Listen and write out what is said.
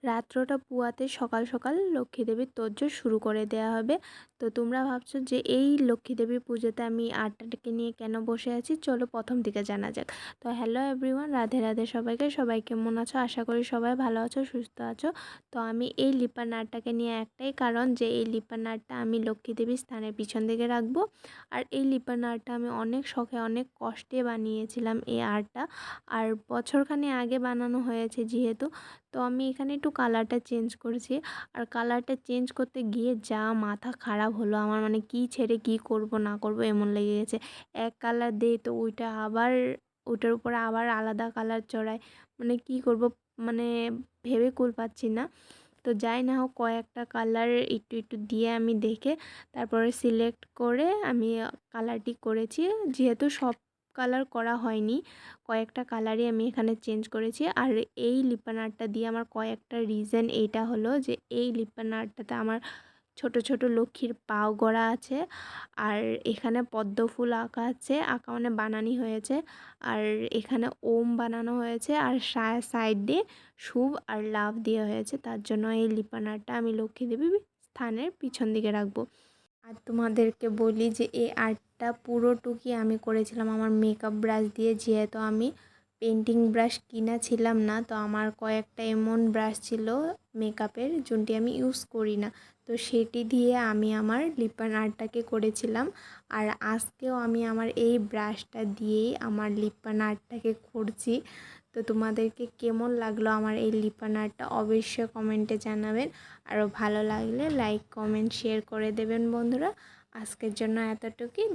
রাত্রটা পুয়াতে সকাল সকাল লক্ষ্মী দেবীর তোড়জোড় শুরু করে দেওয়া হবে। তো তোমরা ভাবছো যে এই লক্ষ্মী দেবীর পুজোতে আমি আটটাকে নিয়ে কেন বসে আছি, চলো প্রথম দিকে জানা যাক। তো হ্যালো এভরিওয়ান, রাধে রাধে সবাইকে। সবাই কেমন আছো? আশা করি সবাই ভালো আছো, সুস্থ আছো। তো আমি এই লিপার আর্টটাকে নিয়ে একটাই কারণ যে এই লিপার আর্টটা আমি লক্ষ্মী দেবীর স্থানের পিছন দিকে রাখবো। আর এই লিপার আর্টটা আমি অনেক শখে অনেক কষ্টে বানিয়েছিলাম এই আর্টটা। আর বছরখানেক আগে বানানো হয়েছে যেহেতু, তো আমি এখানে একটু কালারটা চেঞ্জ করেছি। আর কালারটা চেঞ্জ করতে গিয়ে যা মাথা খারাপ হলো আমার, মানে কী ছেড়ে কী করব না করব এমন লেগে গেছে। এক কালার দেই তো ওইটা আবার ওইটার উপরে আবার আলাদা কালার চড়াই, মানে কী করব, মানে ভেবে কুল পাচ্ছি না। তো যাই না হোক, কয়েকটা কালার একটু একটু দিয়ে আমি দেখে তারপরে সিলেক্ট করে আমি কালারটি করেছি। যেহেতু সব কালার করা হয়নি, কয়েকটা কালারই আমি এখানে চেঞ্জ করেছি। আর এই লিপার আর্টটা দিয়ে আমার কয়েকটা রিজন এইটা হলো যে এই লিপার আর্টটাতে আমার ছোট ছোট লক্ষ্মীর পাও গড়া আছে। আর এখানে পদ্ম ফুল আঁকা আছে, আঁকা মানে বানানি হয়েছে। আর এখানে ওম বানানো হয়েছে, আর সাইড দিয়ে শুভ আর লাভ দিয়ে হয়েছে। তার জন্য এই লিপার আর্টটা আমি লক্ষ্মী দেবী স্থানের পিছন দিকে রাখবো। আর তোমাদেরকে বলি যে এই আর্টটা পুরোটুকি আমি করেছিলাম আমার মেকআপ ব্রাশ দিয়ে। যেহেতু আমি পেন্টিং ব্রাশ কিনা ছিলাম না, তো আমার কয়েকটা এমন ব্রাশ ছিল মেকআপের যোনটি আমি ইউজ করি না, তো সেটি দিয়ে আমি আমার লিপার আর্টটাকে করেছিলাম। আর আজকেও আমি আমার এই ব্রাশটা দিয়েই আমার লিপার আর্টটাকে করছি। তো তোমাদেরকে কেমন লাগলো আমার এই লিপার আর্টটা অবশ্যই কমেন্টে জানাবেন। আরও ভালো লাগলে লাইক কমেন্ট শেয়ার করে দেবেন বন্ধুরা। আজকের জন্য এতটুকুই।